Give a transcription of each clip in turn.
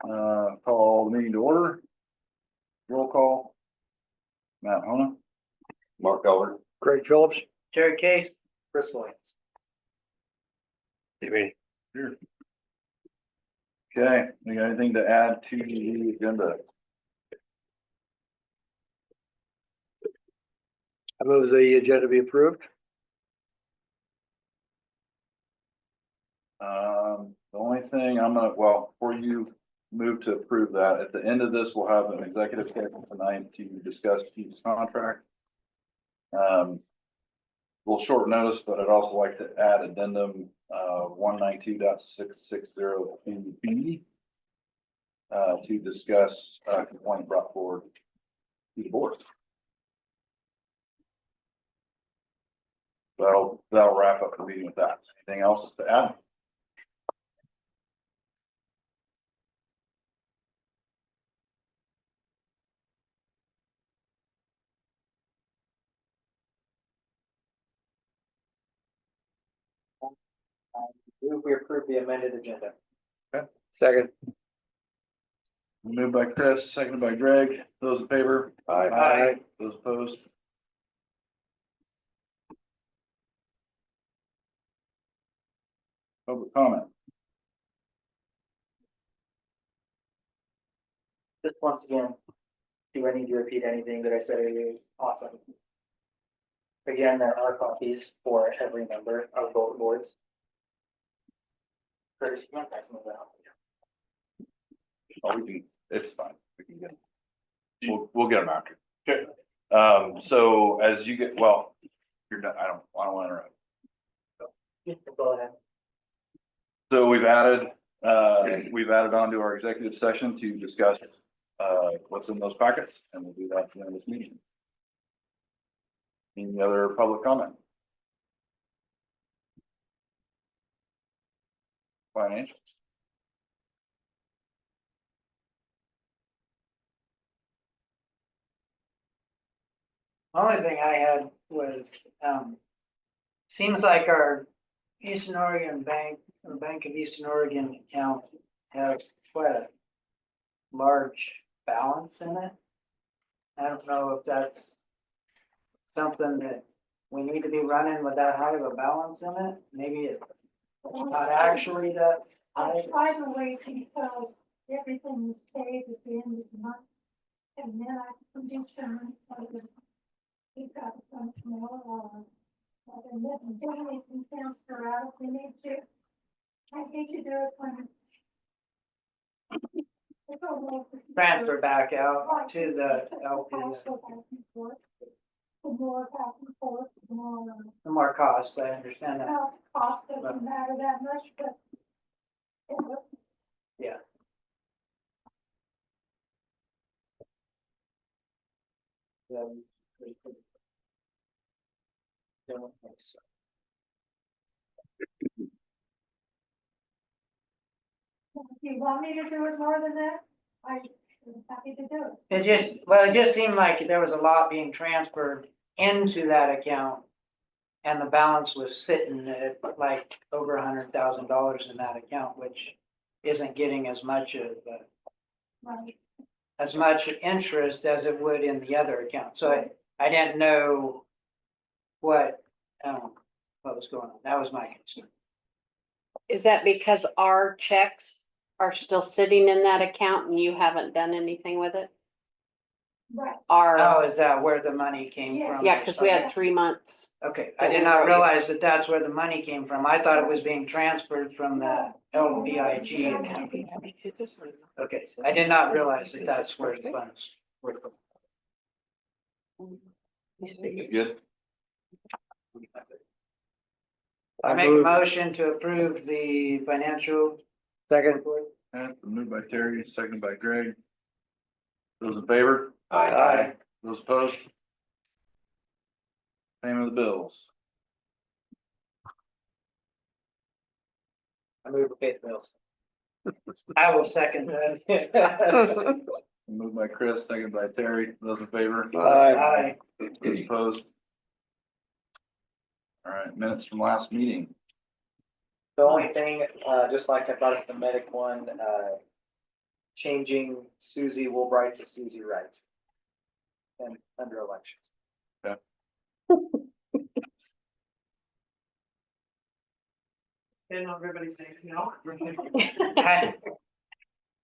Call the meeting to order. Roll call. Matt Hona. Mark Elder. Greg Phillips. Jerry Case, Chris Williams. Here. Okay, we got anything to add to the agenda? I move the agenda be approved. The only thing before you move to approve that, at the end of this, we'll have an executive session tonight to discuss Chief's contract. A little short notice, but I'd also like to add addendum 192.660 to discuss complaint brought forward to the board. That'll wrap up the meeting with that. Anything else to add? Move we approve the amended agenda. Second. Moved by Chris, seconded by Greg. Those in favor? Aye. Those opposed? Public comment. Just once again, do I need to repeat anything that I said earlier? Awesome. Again, there are copies for every member of both boards. Curtis, you can't text me that. Oh, it's fine. We can get them. We'll get them after. Okay. So as you get, you're done. I don't want to interrupt. Go ahead. So we've added onto our executive session to discuss what's in those packets, and we'll do that at the end of this meeting. Any other public comment? Financials. Only thing I had was, seems like our Eastern Oregon Bank, or Bank of Eastern Oregon account has quite a large balance in it. I don't know if that's something that we need to be running with that high of a balance in it. Maybe it's not actually that high. I believe because everything is paid at the end of the month. And then I can do some, we've got a bunch more, and then we can transfer out if we need to. I hate to do it when. Transfer back out to the LP. The more back and forth, the more. The more costs, I understand that. Well, cost doesn't matter that much, but. Yeah. Don't think so. If you want me to do it more than that, I'm happy to do it. It just seemed like there was a lot being transferred into that account. And the balance was sitting at like over $100,000 in that account, which isn't getting as much of, Right. as much interest as it would in the other account. So I didn't know what was going on. That was my concern. Is that because our checks are still sitting in that account and you haven't done anything with it? Right. Oh, is that where the money came from? Yeah, because we had 3 months. Okay, I did not realize that that's where the money came from. I thought it was being transferred from the LBIG account. Okay, I did not realize that that's where the funds were. Good. I make a motion to approve the financial. Second. report. Moved by Terry, seconded by Greg. Those in favor? Aye. Those opposed? Payment of the bills. I move to pay the bills. I will second that. Moved by Chris, seconded by Terry. Those in favor? Aye. Those opposed? All right, minutes from last meeting. The only thing, just like I thought of the medic one, changing Susie Woolbright to Susie Wright. And under elections. And everybody's saying, no.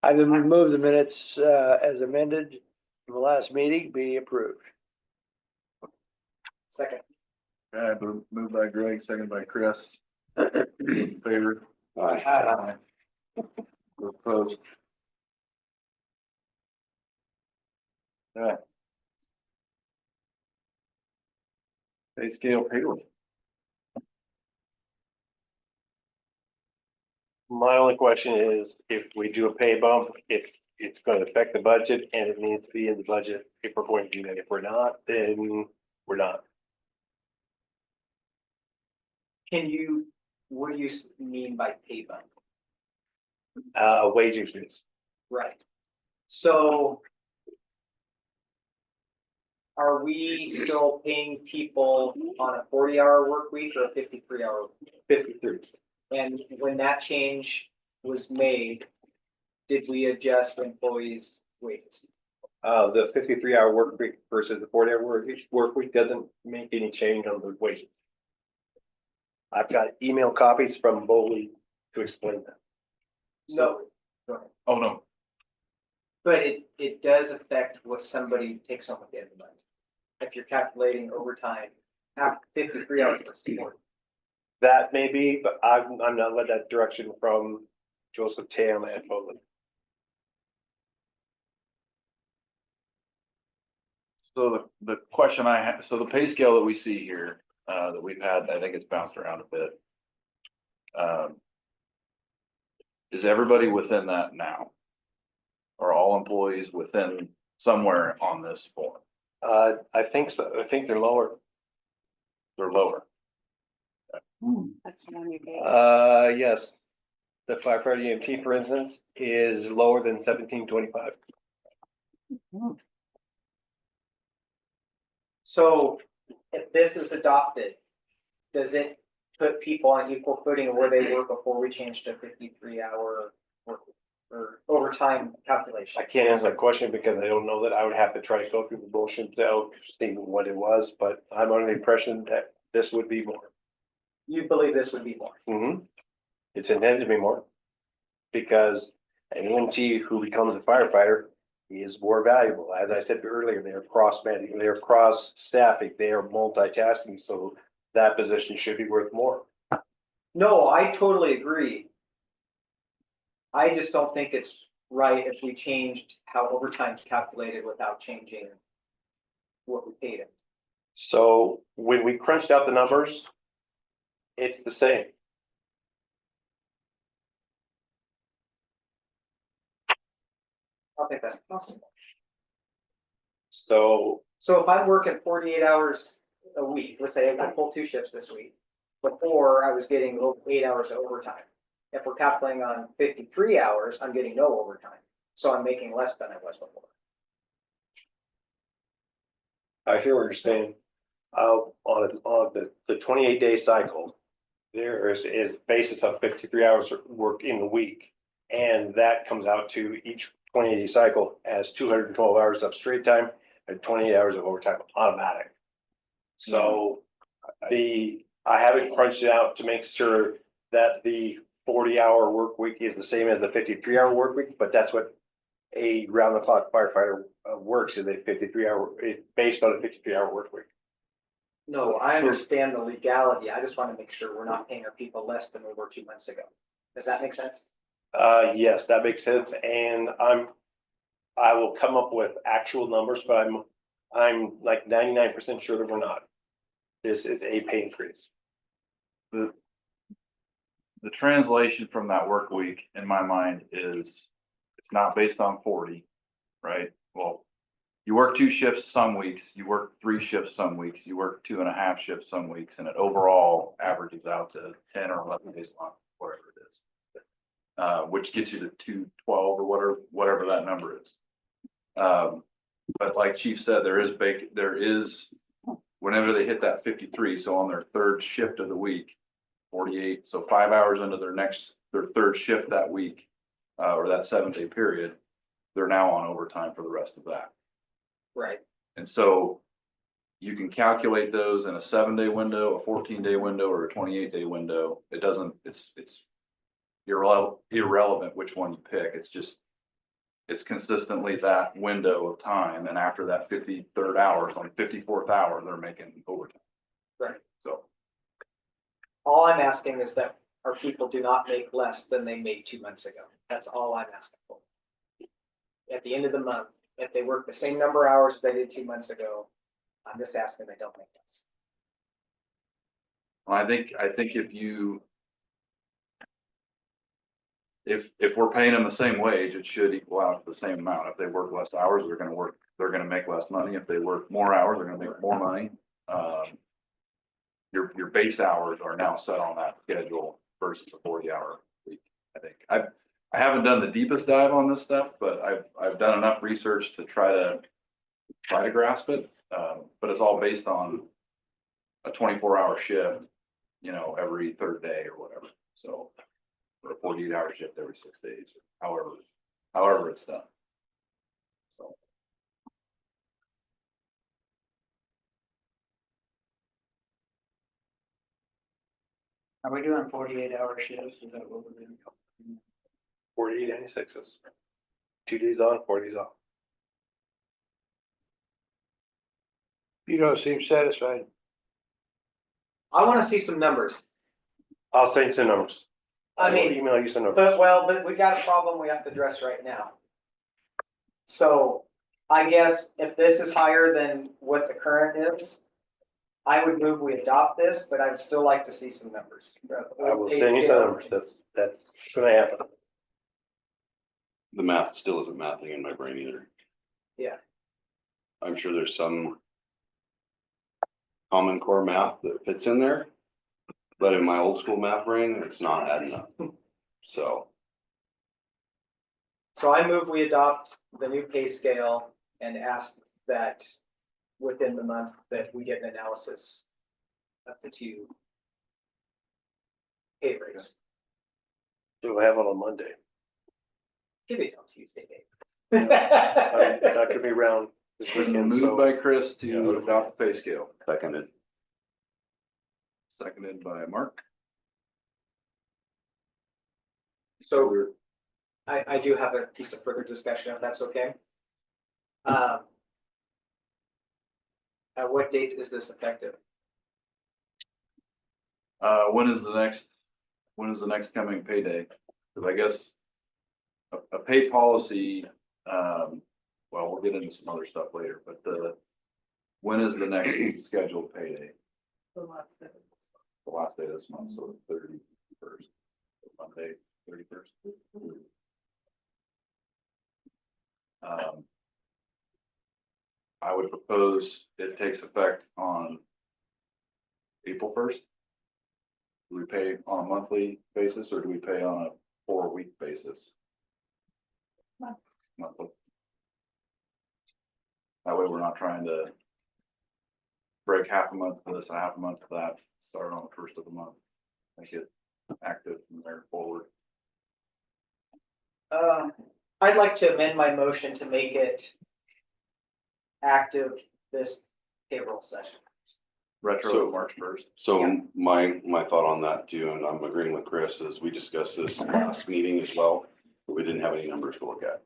I would move the minutes, as amended from the last meeting be approved. Second. Okay, moved by Greg, seconded by Chris. In favor? Aye. Opposed? Okay. Pay scale payroll. My only question is, if we do a pay bump, if it's going to affect the budget and it needs to be in the budget, if we're going to do that. If we're not, then we're not. What do you mean by pay bump? Wage increase. Right. So. Are we still paying people on a 40-hour work week or a 53-hour? 53. And when that change was made, did we adjust employees' wages? The 53-hour work week versus the 40-hour work week doesn't make any change on the wages. I've got email copies from Bowley to explain that. No, Oh, no. but it does affect what somebody takes home at the end of the month. If you're calculating overtime, after 53 hours versus 40. That may be, but I'm not led that direction from Joseph Tam and Bowley. So the question I have, so the pay scale that we see here, that we've had, I think it's bounced around a bit. Is everybody within that now? Are all employees within somewhere on this form? I think so. I think they're lower. They're lower. That's the one you gave. Yes. The firefighter EMT, for instance, is lower than 1725. So if this is adopted, does it put people on equal footing where they were before we changed to 53-hour work or overtime calculation? I can't answer that question because I don't know that. I would have to try to go through the motion to see what it was, but I'm under the impression that this would be more. You believe this would be more? It's intended to be more. Because an EMT who becomes a firefighter is more valuable. As I said earlier, they're cross-managing, they're cross-staffing, they are multitasking, so that position should be worth more. No, I totally agree. I just don't think it's right if we changed how overtime's calculated without changing what we paid him. So when we crunched out the numbers, it's the same. I don't think that's possible. So So if I'm working 48 hours a week, let's say I got full 2 shifts this week, before I was getting 8 hours of overtime. If we're calculating on 53 hours, I'm getting no overtime. So I'm making less than I was before. I hear what you're saying. On the 28-day cycle, there is basis of 53 hours work in the week. And that comes out to each 28-day cycle as 212 hours of straight time and 28 hours of overtime automatic. So I haven't crunched it out to make sure that the 40-hour work week is the same as the 53-hour work week, but that's what a round-the-clock firefighter works, is a 53-hour, it's based on a 53-hour work week. No, I understand the legality. I just want to make sure we're not paying our people less than we were 2 months ago. Does that make sense? Yes, that makes sense, and I will come up with actual numbers, but I'm like 99% sure that we're not. This is a pay increase. The translation from that work week in my mind is, it's not based on 40, right? Well, you work 2 shifts some weeks, you work 3 shifts some weeks, you work 2.5 shifts some weeks, and it overall averages out to 10 or 11 days long, whatever it is. Which gets you to 212 or whatever that number is. But like Chief said, there is whenever they hit that 53, so on their 3rd shift of the week, 48, so 5 hours into their 3rd shift that week, or that 7-day period, they're now on overtime for the rest of that. Right. And so you can calculate those in a 7-day window, a 14-day window, or a 28-day window. It doesn't, it's irrelevant which one you pick. It's just, it's consistently that window of time. And after that 53rd hour, on 54th hour, they're making overtime. Right. So All I'm asking is that our people do not make less than they made 2 months ago. That's all I'm asking for. At the end of the month, if they work the same number of hours as they did 2 months ago, I'm just asking they don't make less. I think if you, if we're paying them the same wage, it should equal out to the same amount. If they work less hours, they're gonna make less money. If they work more hours, they're gonna make more money. Your base hours are now set on that schedule versus a 40-hour week. I think I haven't done the deepest dive on this stuff, but I've done enough research to try to grasp it. But it's all based on a 24-hour shift, you know, every third day or whatever. So, or a 48-hour shift every 6 days, or however it's done. So. Are we doing 48-hour shifts? Is that what we're doing? 48 96s. 2 days on, 4 days off. You don't seem satisfied. I want to see some numbers. I'll send you some numbers. I will mean, email you some numbers. but we got a problem we have to address right now. So I guess if this is higher than what the current is, I would move we adopt this, but I would still like to see some numbers. I will send you some numbers. That's gonna happen. The math still isn't mathing in my brain either. Yeah. I'm sure there's some Common Core math that fits in there, but in my old school math brain, it's not adding up. So So I move we adopt the new pay scale and ask that within the month that we get an analysis of the two pay rates. We'll have it on Monday. Give it till Tuesday, Dave. I'm not gonna be around this It's been weekend, moved so by Chris to adopt the pay scale, seconded. seconded by Mark. So I do have a piece of further discussion, if that's okay. At what date is this effective? When is the next coming payday? Because I guess a pay policy, well, we'll get into some other stuff later, but when is the next scheduled payday? The last day. The last day of this month, so the 31st, Monday, 31st. I would propose it takes effect on April 1st. Do we pay on a monthly basis or do we pay on a 4-week basis? Monthly. That way we're not trying to break half a month for this, a half a month for that, start on the first of the month. Make it active from there forward. I'd like to amend my motion to make it active this payroll session. Retro So- to March 1st. So Yeah. my thought on that too, and I'm agreeing with Chris, is we discussed this last meeting as well, but we didn't have any numbers to look at.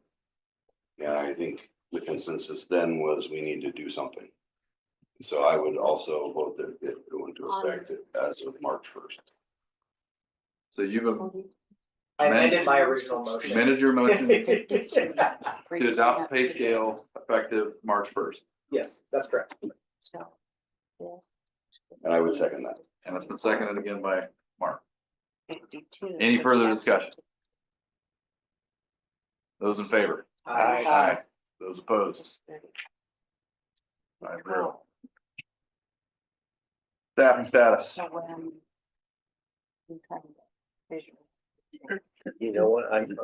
And I think the consensus then was we need to do something. So I would also vote that it go into effect as of March 1st. So you've I amended my original motion. amended your motion to To adopt pay scale effective March 1st. Yes, that's correct. And I would second that. And it's been seconded again by Mark. Any further discussion? Those in favor? Aye. Those opposed? 5-0. Staffing status. you know what, I'm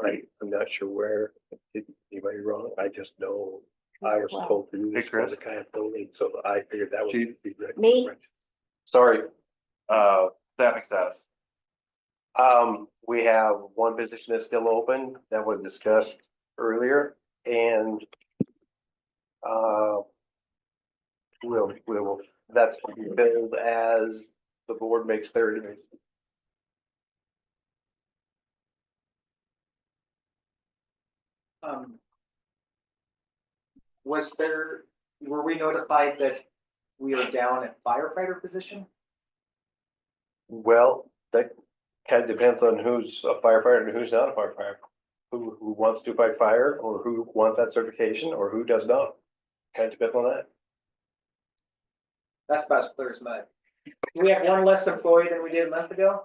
not sure where, did anybody wrong, I just know I was told to do this Hey, for Chris. the kind of building, so I figured that would Chief. be. Me? Sorry, staffing status. We have one position that's still open that was discussed earlier. and we'll, that's billed as the board makes their decision. Was there, were we notified that we are down at firefighter position? Well, that kind of depends on who's a firefighter and who's not a firefighter. Who wants to fight fire, or who wants that certification, or who does not. Kind of depends on that. That's about as clear as mud. We have one less employee than we did a month ago?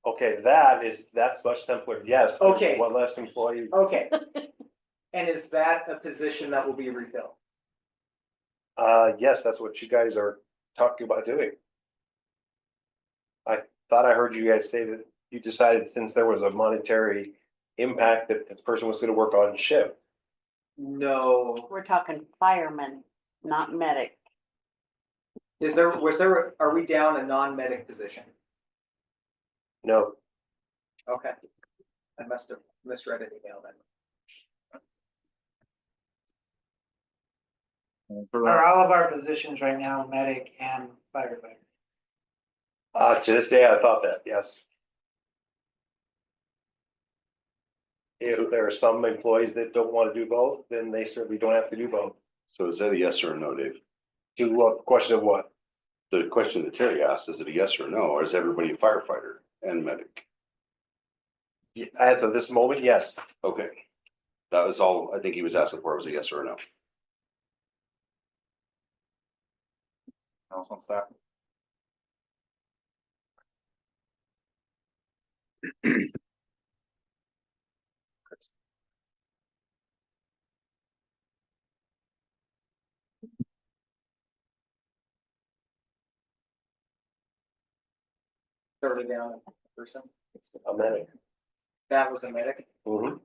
Okay, that's much simpler. Yes. there's Okay. One less employee. Okay. And is that a position that will be refilled? Yes, that's what you guys are talking about doing. I thought I heard you guys say that you decided since there was a monetary impact that this person was gonna work on shift. No. We're talking firemen, not medic. Are we down a non-medic position? No, Okay. I must have misread an email then. Are all of our positions right now medic and firefighter? to this day, I thought that, yes. If there are some employees that don't want to do both, then they certainly don't have to do both. So is that a yes or a no, Dave? To what question of what? The question that Terry asked, is it a yes or no, or is everybody a firefighter and medic? As of this moment, yes. Okay. That was all I think he was asking for, was a yes or a no. Else on staff? Started down a person. A medic. That was a medic. Mhm.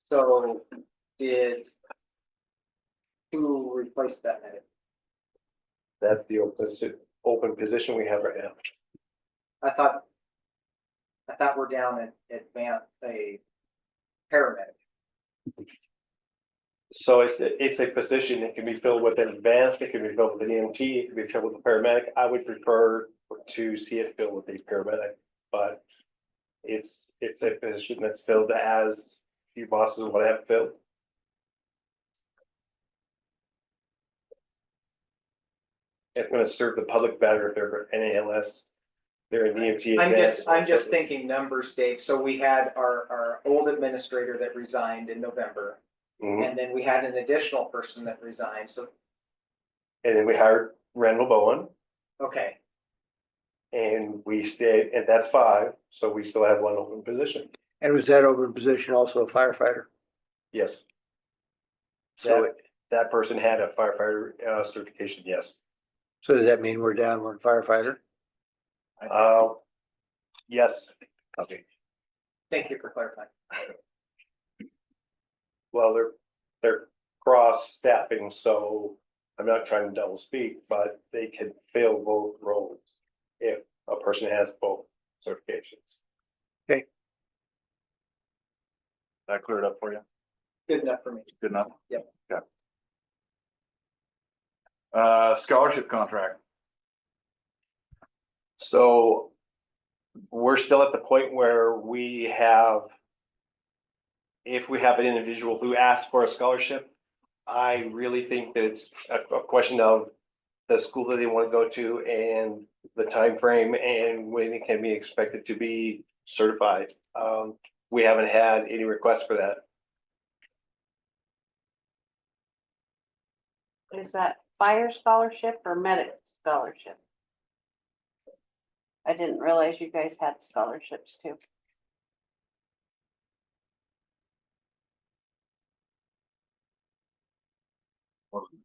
So did who replaced that medic? That's the open position we have right now. I thought we're down at a paramedic. So it's a position that can be filled with an advanced, it can be filled with an EMT, it can be filled with a paramedic. I would prefer to see it filled with a paramedic, but it's a position that's filled as your bosses want to have it filled. It's gonna serve the public better if they're NALS, they're an EMT. I'm just thinking numbers, Dave. So we had our old administrator that resigned in November. Mhm. And then we had an additional person that resigned. So, And then we hired Randall Bowen, okay, and we stayed, and that's 5, so we still have 1 open position. And was that open position also a firefighter? Yes. So, That person had a firefighter certification, yes. so does that mean we're down one firefighter? Yes, Okay. thank you for clarifying. well, they're cross staffing, so I'm not trying to double speak, but they can fill both roles if a person has both certifications. That cleared up for you? Good enough for me. Good enough? Yep. Okay. Scholarship contract. So we're still at the point where we have, if we have an individual who asks for a scholarship, I really think that it's a question of the school that they want to go to and the time frame and when it can be expected to be certified. We haven't had any requests for that. Is that fire scholarship or medic scholarship? I didn't realize you guys had scholarships too.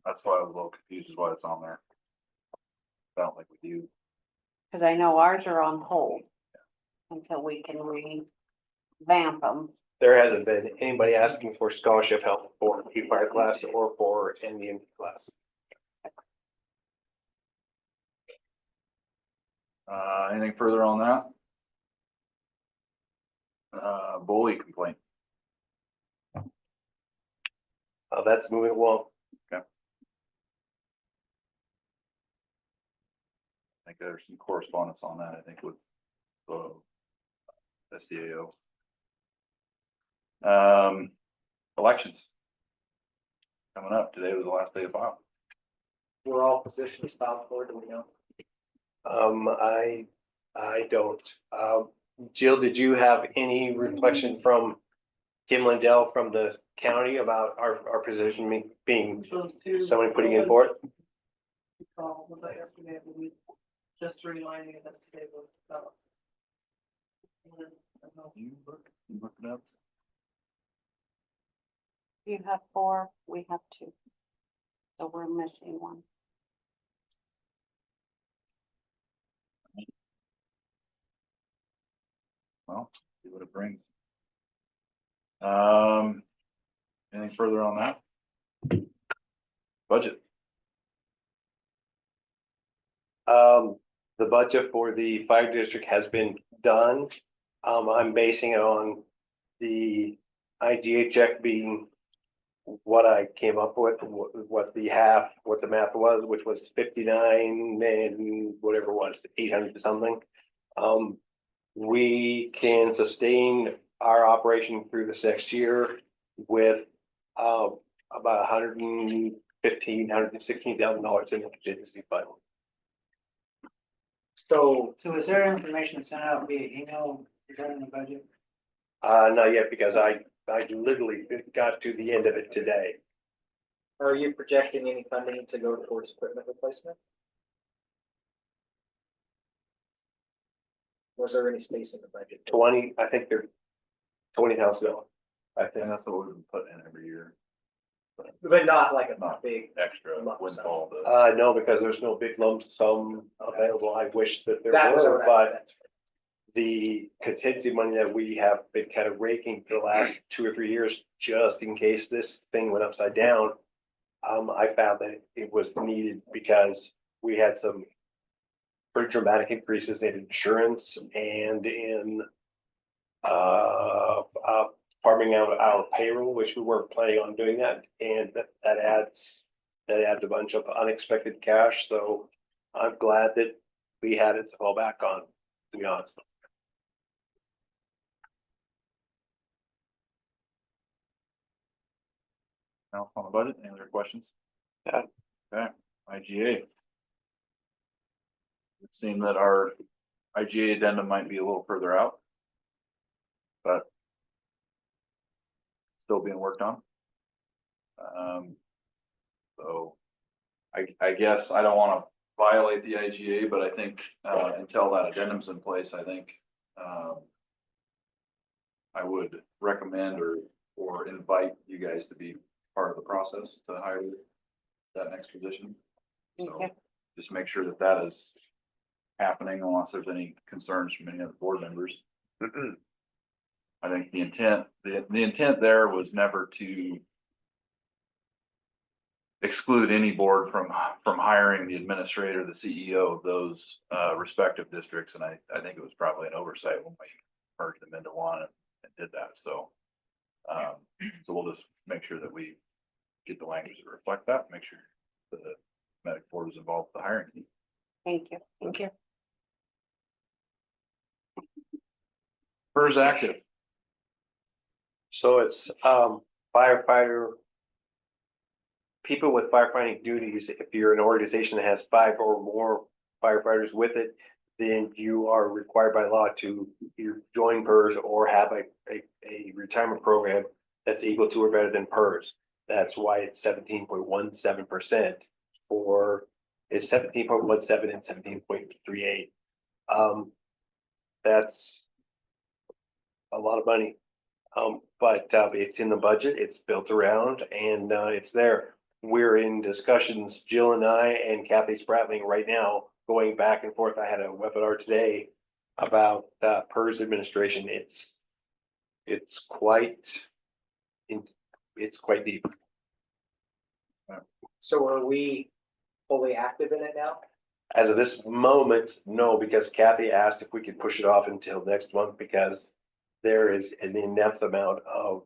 That's why I was a little confused as why it's on there. I don't think we do. Cause I know ours are on hold until we can revamp them. There hasn't been anybody asking for scholarship help for a fire class or for an EMT class. Anything further on that? bully complaint. That's moving along. I think there's some correspondence on that, I think with SDAO. Elections. Coming up, today was the last day of file. We're all positions filed for, do we know? I don't. Jill, did you have any reflection from Kim Lindell from the county about our position being Those two. someone putting in for it? Was that yesterday, I believe, just reminding you that today was about. You look it up. You have 4, we have 2. So we're missing 1. Well, see what it brings. Anything further on that? Budget. The budget for the fire district has been done. I'm basing it on the IGA check being what I came up with, what the math was, which was 59 and whatever it was, 800 something. We can sustain our operation through this next year with about $116,000 in the contingency fund. So So was there information sent out via email regarding the budget? Not yet, because I literally got to the end of it today. are you projecting any funding to go towards equipment replacement? Was there any space in the budget? 20, I think they're $20,000. I think. And that's what we've been putting in every year. But not like a Not big, extra Lump sum. windfall. To- No, because there's no big lump sum available. I wish that there that was were, what but that's the contingency money that we have been kind of raking for the last 2 or 3 years, just in case this thing went upside down. I found that it was needed because we had some pretty dramatic increases in insurance and in farming out our payroll, which we weren't planning on doing that, and that adds a bunch of unexpected cash. So I'm glad that we had it to fall back on, to be honest. Else on the budget, any other questions? Yeah. Okay, IGA. It seemed that our IGA addendum might be a little further out. But still being worked on. So I guess I don't want to violate the IGA, but I think until that addendum's in place, I think I would recommend or invite you guys to be part of the process to hire that next position. So Okay. just make sure that that is happening unless there's any concerns from any other board members. I think the intent there was never to exclude any board from hiring the administrator, the CEO of those respective districts, and I think it was probably an oversight when we merged them into one and did that. So so we'll just make sure that we get the language to reflect that, make sure the medic board is involved with the hiring. Thank you. Thank you. PERS active. So it's firefighter. People with firefighting duties, if you're an organization that has 5 or more firefighters with it, then you are required by law to either join PERS or have a retirement program that's equal to or better than PERS. That's why it's 17.17%, or it's 17.17 and 17.38. That's a lot of money. But it's in the budget, it's built around, and it's there. We're in discussions, Jill and I and Kathy Spratling right now, going back and forth. I had a webinar today about PERS administration. It's quite deep. So are we fully active in it now? As of this moment, no, because Kathy asked if we could push it off until next month because there is an in-depth amount of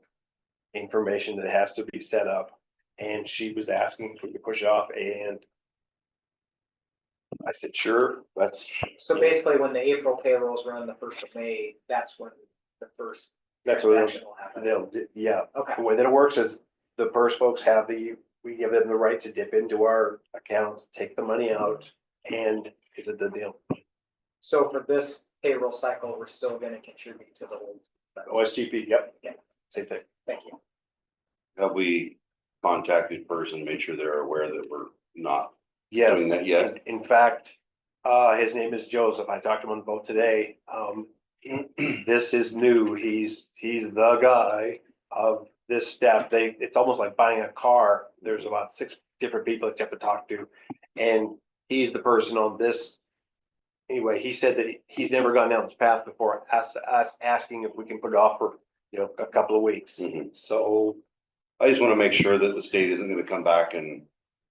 information that has to be set up. And she was asking if we could push it off, and I said, sure, So basically, when the April payrolls run the 1st of May, that's when the first that's what transaction will happen. yeah. Okay, The way that it works is the first folks have we give them the right to dip into our accounts, take the money out, and it's a done deal. so for this payroll cycle, we're still gonna contribute to the whole. OSGP, yep. Yeah. Same thing. Thank you. Have we contacted person, made sure they're aware that we're not Yes. doing that yet? In fact, his name is Joseph. I talked to him on the boat today. This is new. He's the guy of this step. It's almost like buying a car. There's about 6 different people that you have to talk to. And he's the person on this. Anyway, he said that he's never gone down this path before, asking if we can put it off for, a couple of weeks. Mhm. So I just want to make sure that the state isn't going to come back and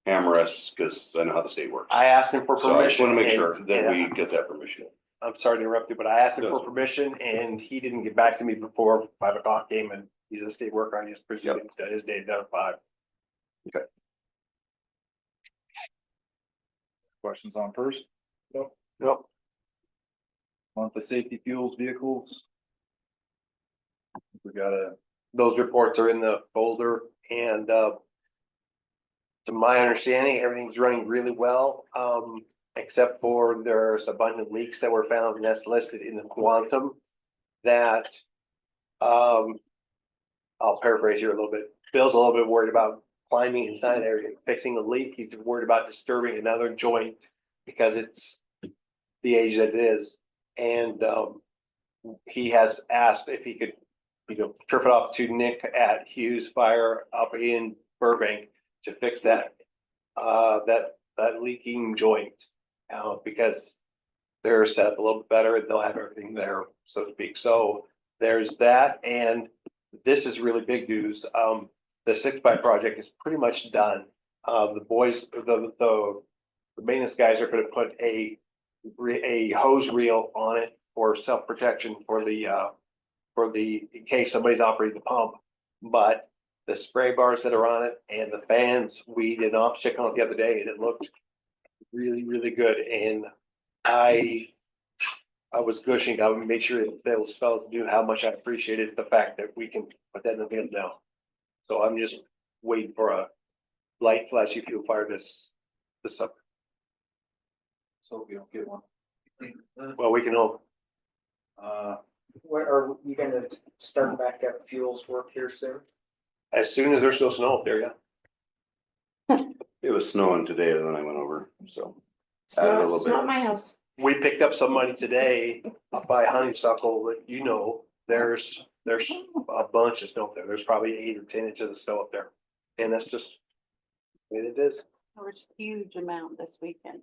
hammer us, because I know how the state works. I asked him for So I just permission. want to make and- sure that and we get that permission. I'm sorry to interrupt you, but I asked him for Yes. permission and he didn't get back to me before 5 o'clock came, and he's a state worker. I just presume he's got his day done at 5. Questions on PERS? Nope. Monthly safety fuels vehicles? We gotta, Those reports are in the folder, and to my understanding, everything's running really well. Except for there's a bunch of leaks that were found, and that's listed in the quantum that I'll paraphrase here a little bit. Bill's a little bit worried about climbing inside there and fixing a leak. He's worried about disturbing another joint because it's the age that it is. And he has asked if he could, trip it off to Nick at Hughes Fire up in Burbank to fix that leaking joint. Because they're set up a little bit better and they'll have everything there, so to speak. So there's that, and this is really big news. The 6x project is pretty much done. The boys, the maintenance guys are gonna put a hose reel on it for self-protection for the in case somebody's operating the pump. But the spray bars that are on it and the fans, we did an ops check on it the other day and it looked really, really good. And I was gushing. I would make sure that those fellows knew how much I appreciated the fact that we can put that in the hands now. So I'm just waiting for a light flashy fuel fire this summer. so we don't get one. Well, we can hope. Where are you gonna start back up fuels work here soon? As soon as there's no snow up there, yeah. It was snowing today and then I went over, so. It's Added a not, little it's bit. not my house. We picked up some money today up by Honeysuckle that, there's a bunch of snow up there. There's probably 8 or 10 inches of snow up there. And that's just the way it is. There was a huge amount this weekend.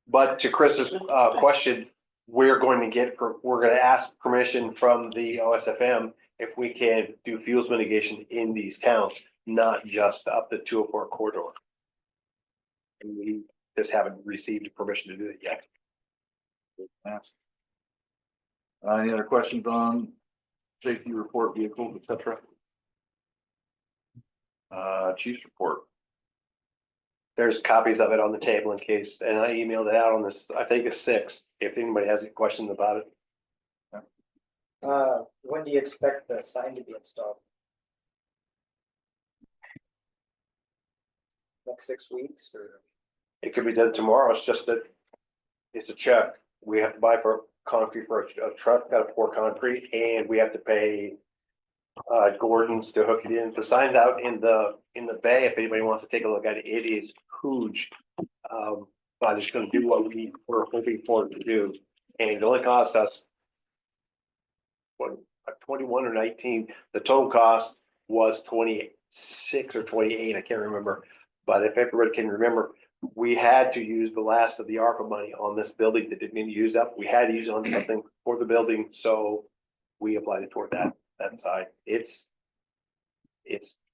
But to Chris's question, we're going to ask permission from the OSFM if we can do fuels mitigation in these towns, not just up the 204 corridor. And we just haven't received permission to do it yet. Any other questions on safety report vehicles, et cetera? Chief's report. There's copies of it on the table in case, and I emailed it out on this, I think it's 6th, if anybody has any questions about it. When do you expect the sign to be installed? Next 6 weeks or? It could be done tomorrow. It's just that it's a check. We have to buy for concrete for a truck, gotta pour concrete, and we have to pay Gordon's to hook it in. The sign's out in the bay. If anybody wants to take a look at it, it is huge. But it's gonna do what we were hoping for it to do. And it only cost us 21 or 19. The total cost was 26 or 28. I can't remember. But if everybody can remember, we had to use the last of the ARPA money on this building that didn't get used up. We had to use it on something for the building, so we applied it toward that side. It's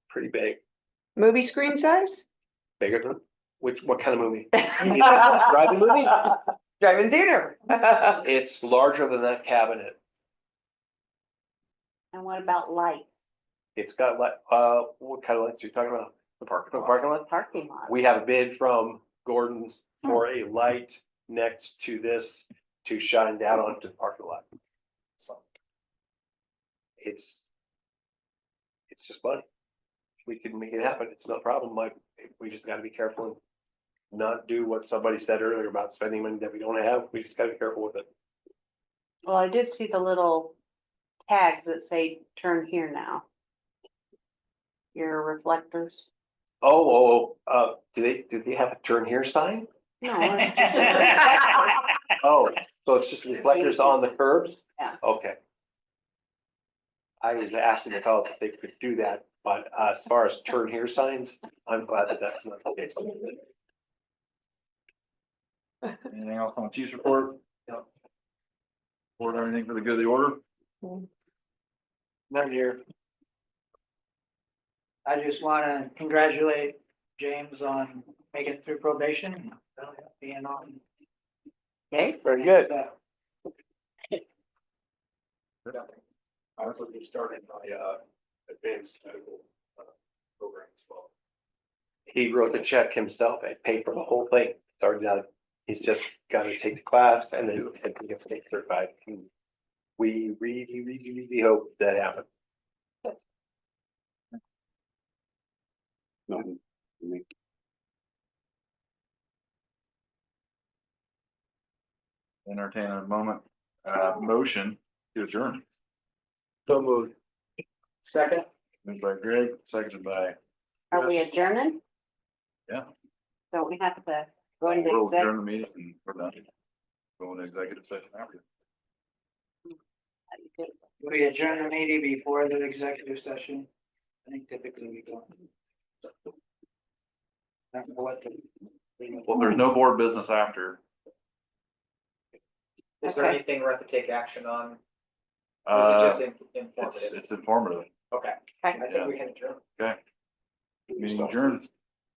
pretty big, Movie screen size? bigger than what kind of movie? Driving movie? Drive-in theater. It's larger than that cabinet. And what about lights, It's got like, what kind of lights are you talking about? The parking The lot. parking lot? parking lot? We have a bid from Gordon's for a light next to this to shine down onto the parking lot. So. It's just money. We can make it happen. It's no problem. Like, we just gotta be careful and not do what somebody said earlier about spending money that we don't have. We just gotta be careful with it. Well, I did see the little tags that say turn here now. Your reflectors. Do they have a turn here sign? No. Oh, so it's just reflectors on the curbs? Yeah. Okay. I was asking the fellows if they could do that, but as far as turn here signs, I'm glad that that's not the case. Anything else on the chief's report? No. Board, anything for the good of the order? None here. I just wanna congratulate James on making it through probation, and being on. Okay, Very good. I also just started my advanced medical program as well. He wrote the check himself and paid for the whole thing. Started out, he's just gotta take the class and then he gets state certified. We really hope that happens. No, me. Entertain a moment, motion to adjourn. So moved. Second, Moved by Greg, seconded by. are we Chris. adjourning? Yeah. Don't we have to go into We'll exec? adjourn the meeting and we're done. Go into executive session after. We adjourn the meeting before the executive session. I think typically we don't. I don't know what the. Well, there's no board business after. is there Okay. anything we have to take action on? Or is it just informative? It's informative. Okay, I think we can adjourn. Okay. Meeting adjourned.